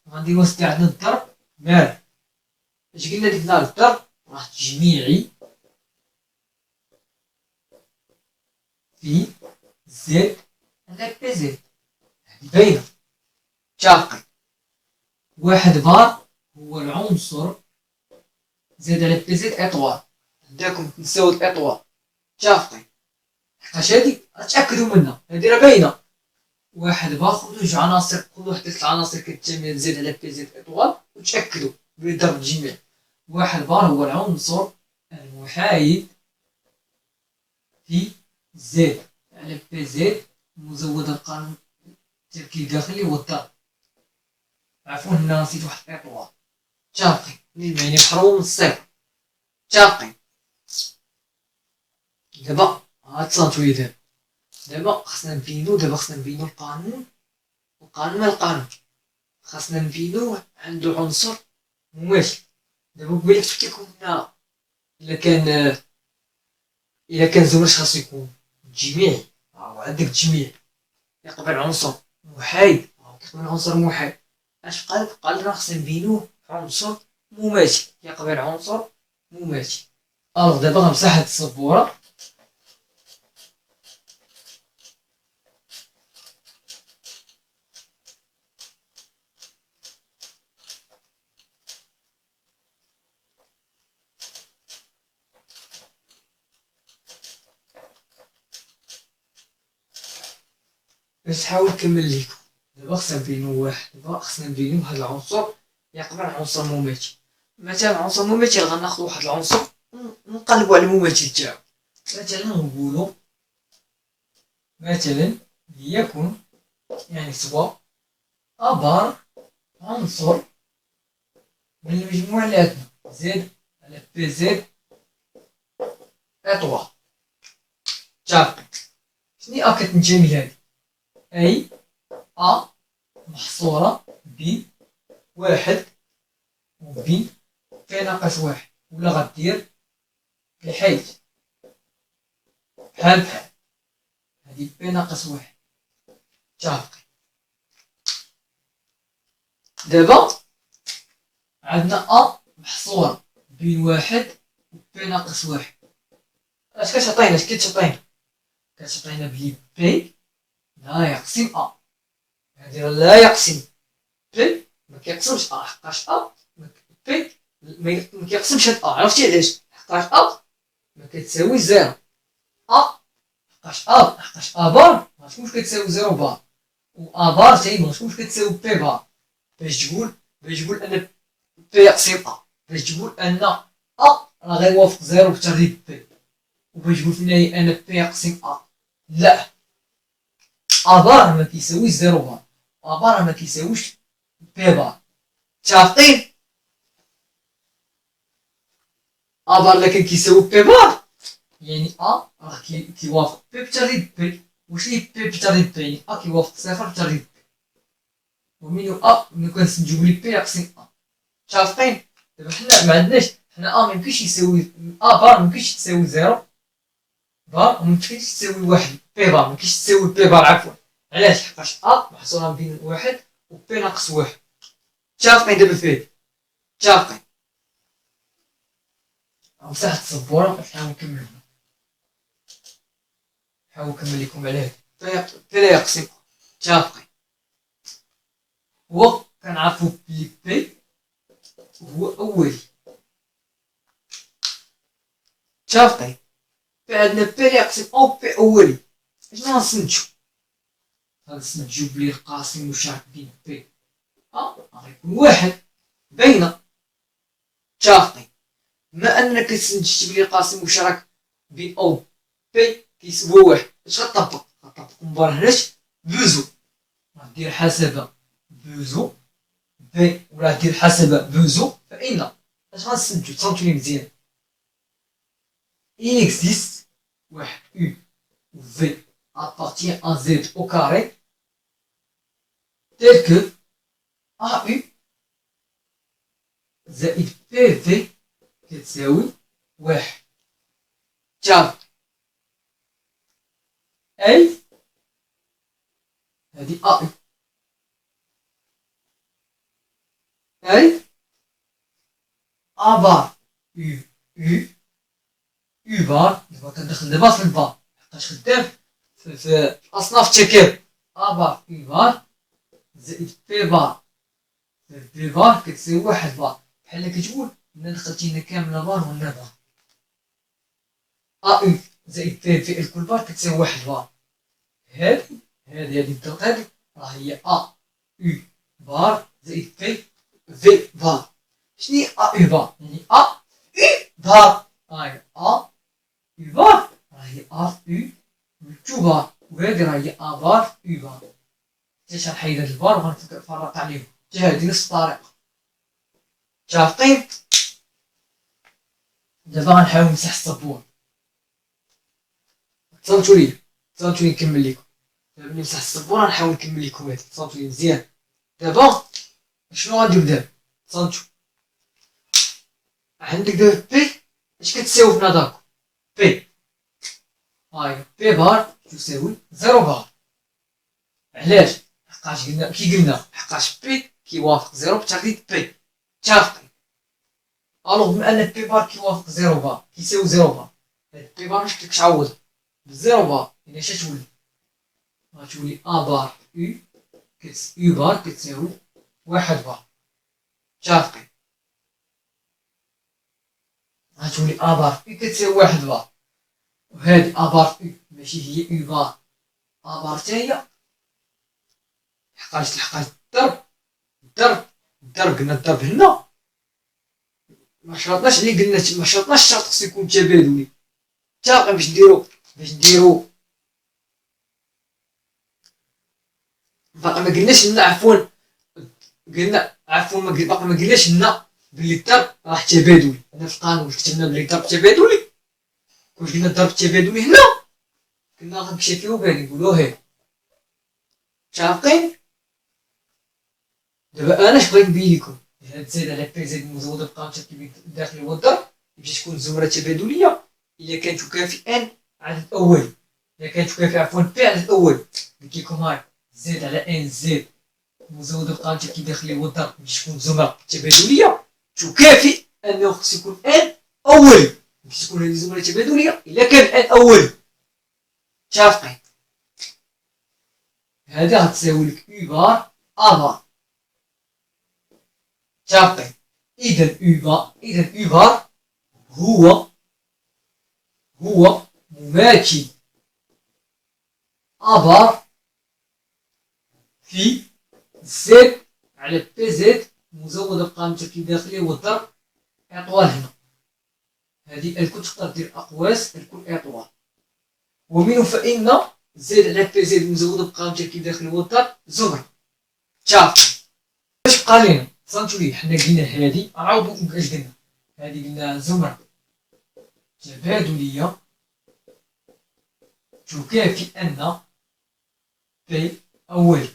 غندير وسط عندنا الضرب مال اش قلنا ديك النهار الضرب راه تجميعي في زد على بي زد. هادي باينة. متفقين. واحد بار هو العنصر زد على بي زد إطوال. عندكم تنساو الإطوال. متفقين. حقاش هادي تأكدوا منها هادي راه باينة. واحد بار خذوا جوج عناصر خذوا وحدة العناصر كتسمى زد على بي زد إطوال وتأكدوا بالضرب الجميعي. واحد بار هو العنصر المحايد في زد على بي زد مزود القانون التركيب الداخلي هو الضرب. عفوا هنا نسيت واحد الإطوال. متفقين. يعني محروم من الصفر. متفقين؟ دابا تصنتو لي دابا خصنا نبينو القانون، والقانون مال القانون خاصنا نبينوه عندو عنصر مماثل. دابا قبيله كيف كيكون لنا الا كان زوج خاصو يكون جميعي، وعندك الجميع يقبل عنصر محايد، كيقبل عنصر محايد. اش بقى لنا خصنا نبينوه عنصر مماثل يقبل عنصر مماثل. الوغ دابا غنمسح هاد السبوره، باش نحاول نكمل لكم. دابا خصنا نبينو هاد العنصر يقبل عنصر مماثل. مثلا عنصر مماثل غناخدو واحد العنصر نقلبو على المماثل تاعو. مثلا نقولو مثلا ليكن يعني سوا أبار عنصر من المجموع اللي عندنا زد على بي زد اطوا. متفقين؟ شنو كتنتمي لهادي؟ أي أ محصورة ب واحد و ب في ناقص واحد، ولا غدير بحيث بحال هادي بي ناقص واحد. متفقين؟ دابا عندنا أ محصورة بين واحد و بي ناقص واحد. اش كتعطينا؟ كتعطينا بلي بي لا يقسم أ. هادي لا يقسم بي ما كيقسمش أ، حقاش أ بي ما كيقسمش هاد أ. عرفتي علاش؟ حقاش أ ما كتساويش زيرو. أ حقاش أ بار ما تكونش كتساوي زيرو بار، و أ بار تاهي ما تكونش كتساوي بي بار. باش تقول أن بي يقسم أ، باش تقول أن أ راه غيوافق زيرو بترتيب بي، وباش تقول في النهاية أن بي يقسم أ. لا، أ بار ما كيساويش زيرو بار، أ بار ما كيساويش بي بار. متفقين؟ أ بار إلا كان كيساوي بي بار يعني أ راه كيوافق بي بترتيب بي. واش هي بي بترتيب بي؟ يعني أ كيوافق صفر بترتيب بي، ومنو أ ملي كنستنتجو بلي بي يقسم أ. متفقين؟ دابا حنا معندناش، حنا أ ميمكنش يساوي أ بار ميمكنش تساوي زيرو بار، وميمكنش تساوي واحد بي بار، ميمكنش تساوي بي بار عفوا. علاش؟ حقاش أ محصورة بين واحد و بي ناقص واحد. متفقين دابا فيه؟ متفقين. مسحت السبورة ونحاول نكمل لكم على هاد بي لا يقسم. متفقين؟ هو كنعرفو بلي بي هو أولي. متفقين؟ في عندنا بي لا يقسم أو بي أولي. شنو غنستنتجو بلي القاسم المشترك بين بي غيكون واحد باينة. متفقين؟ بما أنك استنتجت بلي القاسم المشترك بين أو بي كيساوي واحد، اش غطبق؟ مبرهنة بوزو، غدير حسب بوزو بي ولا دير حسب بوزو، فإن اش غنستنتجو؟ تصنتو لي مزيان. il existe واحد U ou V appartient à Z au carré tel que AU زائد PV كتساوي واحد. متفق؟ أي هادي AU أي A بار U U بار. دابا كندخل دابا في البار حقاش خدام في أصناف التكامل. A بار U بار زائد بي بار بي بار كتساوي واحد بار. بحال كتقول إلا دخلتي هنا كاملة بار وهنا بار. أ أو زائد بي في الكل بار كتساوي واحد بار. هادي بالضبط هادي راه هي أ أو بار زائد بي في بار. شني أ أو بار؟ يعني أ أو بار. هاهي أ أو بار راهي أ أو تو بار، وهادي راهي أ بار أو بار. حتى غنحيد هاد البار وغنفرق عليهم. حتى هادي نفس الطريقة. متفقين؟ دابا غنحاول نمسح السبورة. تصنتوا لي نكمل لكم. دابا ملي نمسح السبورة نحاول نكمل لكم هادي. تصنتوا لي مزيان. دابا شنو غندير دابا؟ تصنتوا عندك دابا بي اش كتساوي في نظركم؟ بي هاي بي بار تساوي 0 بار. علاش؟ حقاش قلنا حقاش بي كيوافق 0 بتقليد بي. متفقين؟ الوغ بما ان بي بار كيوافق 0 بار كيساوي 0 بار، هاد بي بار واش كتعوض بزيرو بار؟ اذا اش تولي؟ غتولي ا بار يو بار كتساوي 1 بار. متفقين؟ غتولي ا بار كتساوي 1 بار، وهادي ا بار ماشي هي يو بار، ا بار تا هي. حقاش الضرب قلنا الضرب هنا ما شرطناش ما شرطناش الشرط خصو يكون تبادلي. متفقين؟ باش نديرو باقي ما قلناش لنا عفوا باقي ما قلناش لنا بلي الضرب راه تبادلي. هنا في القانون واش كتبنا بلي الضرب تبادلي؟ واش قلنا الضرب التبادلي هنا؟ كنا غنكشفيو به نقولو هي. متفقين؟ دابا انا اش بغيت نبين لكم؟ هاد زائد على بي زائد مزوده بقانون التركيب الداخلي والضرب باش تكون الزمره تبادليه الا كانت تكافئ ان عدد اولي. الا كانت تكافئ عفوا بي عدد اولي. قلت لكم هاي زائد على ان زائد مزوده بقانون التركيب الداخلي والضرب باش تكون الزمره تبادليه تكافئ انه خص يكون ان اولي. باش تكون هذه الزمره تبادليه الا كان ان اولي. متفقين؟ هذا غتساوي لك يو بار ا بار. متفقين؟ اذا يو بار هو مماثل ا بار في زد على بي زد مزودة بقانون التركيب الداخلي والضرب اطوال. هنا هذه الكل تقدر دير اقواس الكل اطوال، ومنه فان زد على بي زد مزودة بقانون التركيب الداخلي والضرب زمرة. متفقين؟ اش بقى لينا؟ صنتو لي حنا قلنا هادي عاودو اش قلنا؟ هادي قلنا زمرة تبادلية تكافئ ان بي اولي.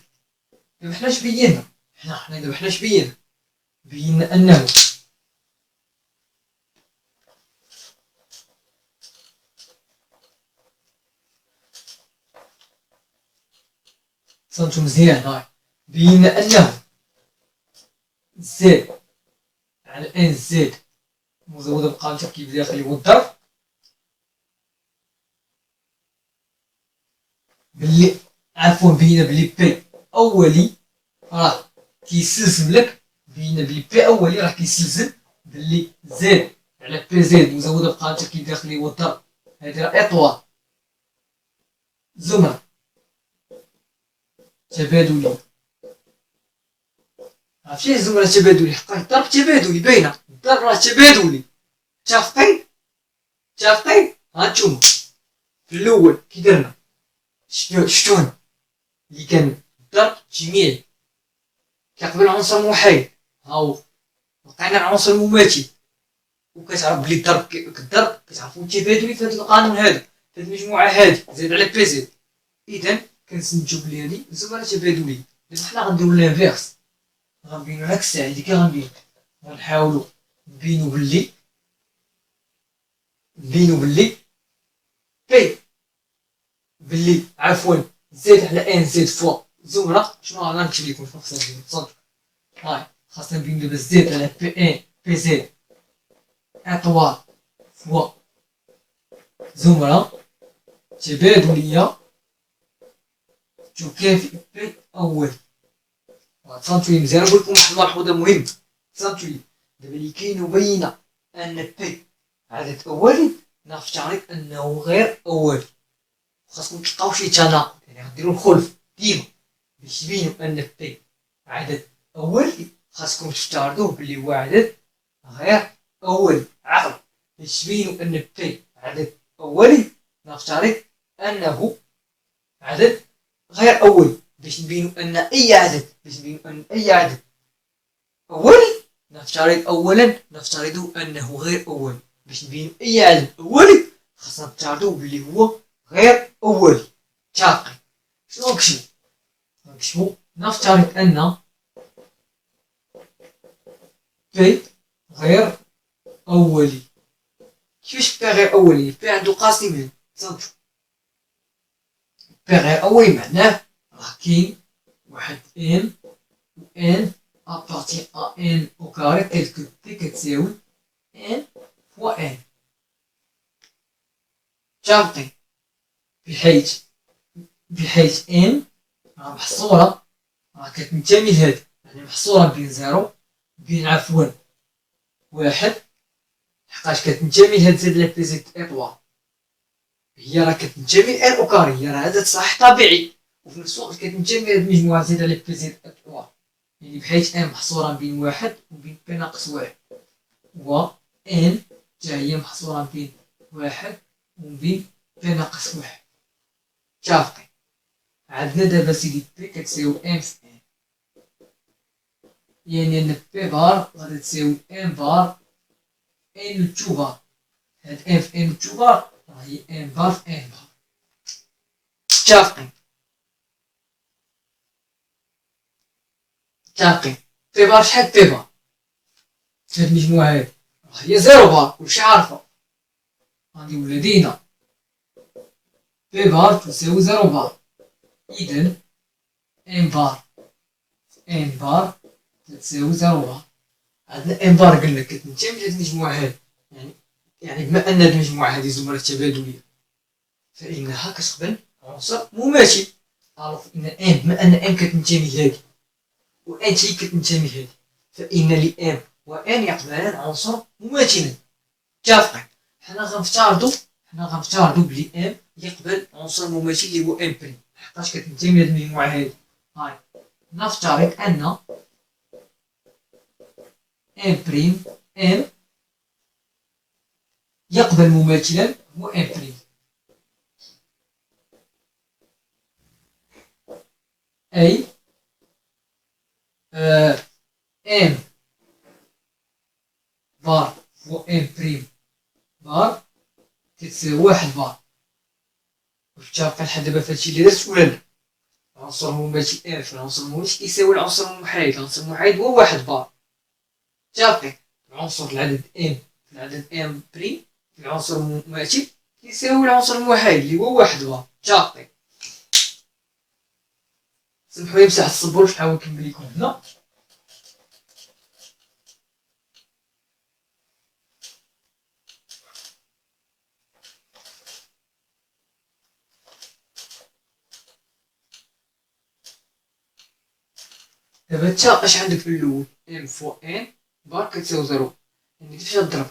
دابا حنا اش بينا؟ حنا دابا اش بينا؟ بينا انه صنتو مزيان. هاي بينا انه زد على ان زد مزودة بقانون التركيب الداخلي والضرب بلي عفوا بينا بلي بي اولي راه كيستلزم لك. بينا بلي بي اولي راه كيستلزم بلي زد على بي زد مزودة بقانون التركيب الداخلي والضرب هادي راه اطوال زمرة تبادلية. عرفتي الزمرة تبادلية حقاش الضرب تبادلي باينة. الضرب راه تبادلي. متفقين؟ هانتوما في الاول كي درنا شفتو هنا اللي كان الضرب جميعي كيقبل عنصر محايد. هاهو لقينا العنصر المماثل وكتعرف بلي الضرب كتعرفو تبادلي في هاد القانون هذا في هاد المجموعة هادي زائد على بي زد. اذا كنستنتجو بلي هادي زمرة تبادلية. دابا حنا غنديرو لانفيرس، غنبينو العكس تاع هادي. كي غنبينو غنحاولو نبينو بلي بلي عفوا زائد على ان زائد فوا زمرة. شنو غنكتب لكم شنو خصنا نديرو؟ تصنتو هاي خاصنا نبينو دابا زائد على بي ان بي زد اطوال فوا زمرة تبادلية تكافئ بي اول. تصنتو لي مزيان. نقول لكم واحد الملحوظة مهمة. تصنتو لي دابا لكي نبين ان بي عدد اولي نفترض انه غير اولي. خاصكم تلقاو شي تناقض، يعني غديروا الخلف ديما باش تبينوا ان بي عدد اولي خاصكم تفترضوه بلي هو عدد غير اولي. عقل باش تبينوا ان بي عدد اولي نفترض انه عدد غير اولي. باش نبينوا ان اي عدد اولي نفترض اولا انه غير اولي. باش نبين اي عدد اولي خاصنا نفترضو بلي هو غير اولي. متفقين؟ شنو نكتبو نفترض ان بي غير اولي. كيفاش بي غير اولي؟ بي عندو قاسمين تصنتو. بي غير اولي معناه راه كاين واحد ان و ان ابارتي ا ان او كاري تيل كو بي كتساوي ان فوا ان. متفقين؟ بحيث ان راه محصورة راه كتنتمي لهاد، يعني محصورة بين زيرو بين عفوا واحد، حقاش كتنتمي لهاد زد لا بي زد اطوال. هي راه كتنتمي لان او كاري، هي راه عدد صحيح طبيعي، وفي نفس الوقت كتنتمي لهاد المجموعة زد لا بي زد اطوال، يعني بحيث ان محصورة بين واحد وبين بي ناقص واحد، و ان حتى هي محصورة بين واحد وبين بي ناقص واحد. متفقين؟ عندنا دابا سيدي بي كتساوي ان في ان، يعني ان بي بار غادي تساوي ان بار ان و تو بار. هاد ان في ان و تو بار راه هي ان بار في ان بار. متفقين؟ بي بار شحال بي بار في هاد المجموعة هادي؟ راه هي زيرو بار، كلشي عارفة. غادي ولادينا بي بار تساوي زيرو بار، إذن ان بار ان بار تساوي زيرو بار. عندنا ان بار قلنا كتنتمي لهاد المجموعة هادي، يعني بما ان هاد المجموعة هادي زمرة تبادلية فإنها كتقبل عنصر مماثل. ألوغ إن بما أن ان كتنتمي لهادي و ان تي كتنتمي لهادي فإن لام و ان يقبلان عنصر مماثلا. متفقين؟ حنا غنفترضو بلي ام يقبل عنصر مماثل اللي هو ام بريم، حقاش كتنتمي لهاد المجموعة هادي. هاي نفترض أن ام بريم ام يقبل مماثلا هو ام بريم، أي ام بار هو ام بريم بار كتساوي واحد بار. واش متفقين لحد دابا فهادشي اللي درت ولا لا؟ العنصر المماثل اف، العنصر المماثل كيساوي العنصر المحايد، العنصر المحايد هو واحد بار. متفقين؟ العنصر العدد ام في العدد ام بريم في العنصر المماثل كيساوي العنصر المحايد اللي هو واحد بار. متفقين؟ سمحوا لي مساحة الصبور باش نحاول نكمل لكم هنا. دابا نتا اش عندك في الاول؟ ام فوا ان بار كتساوي زيرو، يعني كيفاش غضرب؟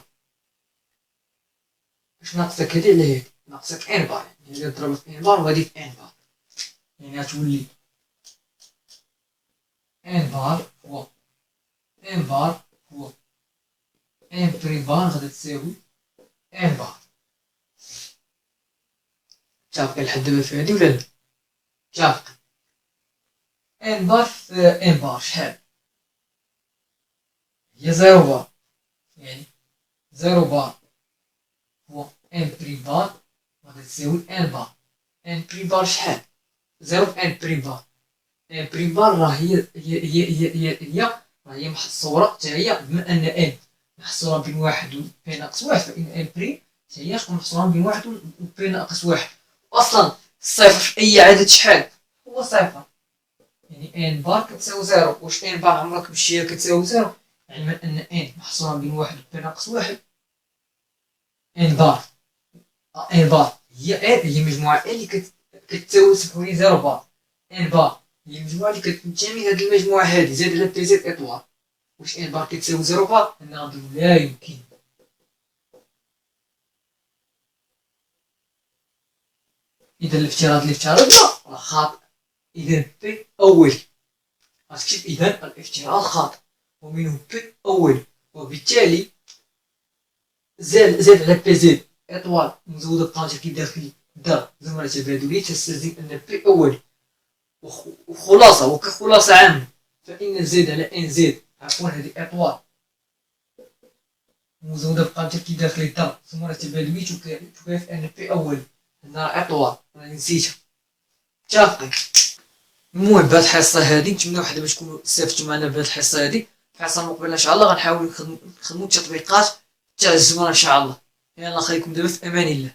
واش ناقصك هادي على هادي؟ ناقصك ان بار، يعني غضرب في ان بار وغادي في ان بار، يعني غتولي ان بار هو ان بار هو ان بريم بار غادي تساوي ان بار. متفقين لحد دابا في هادي ولا لا؟ متفقين. ان بار في ان بار شحال؟ هي زيرو بار، يعني زيرو بار هو ان بريم بار غادي تساوي ان بار. ان بريم بار شحال؟ زيرو في ان بريم بار. ان بريم بار راه هي محصورة حتى هي، بما ان ان محصورة بين واحد و بي ناقص واحد فإن ان بريم حتى هي تكون محصورة بين واحد و بي ناقص واحد. أصلا الصفر في أي عدد شحال؟ هو صفر، يعني ان بار كتساوي زيرو. واش ان بار عمرك مشي كتساوي زيرو؟ يعني بما ان ان محصورة بين واحد و بي ناقص واحد ان بار ان بار هي ان هي مجموعة ان اللي كتساوي سمحوا لي زيرو بار. ان بار هي المجموعة اللي كتنتمي لهاد المجموعة هادي زائد على بي زد اطوار. واش ان بار كتساوي زيرو بار؟ أنا غنقول لا يمكن. إذا الافتراض اللي افترضنا راه خاطئ، إذا بي أولي. غتكتب إذا الافتراض خاطئ ومنه بي أولي، وبالتالي زاد على بي زد اطوال مزودة بطاجة داخلي دا زمرة تبادلية تستلزم أن بي أولي. وخلاصة وكخلاصة عامة فإن زد على ان زد عفوا هذه اطوال ومزودة بقى تركيب داخلي تا ثم رتبها لميت وكيف ان في اول هنا اطول راني نسيتها متفقين. المهم بهاد الحصه هادي نتمنى واحد باش تكونوا استفدتوا معنا بهاد الحصه هادي. في الحصه المقبله ان شاء الله غنحاول نخدموا التطبيقات تاع الزمره ان شاء الله. يلا خليكم دابا في امان الله.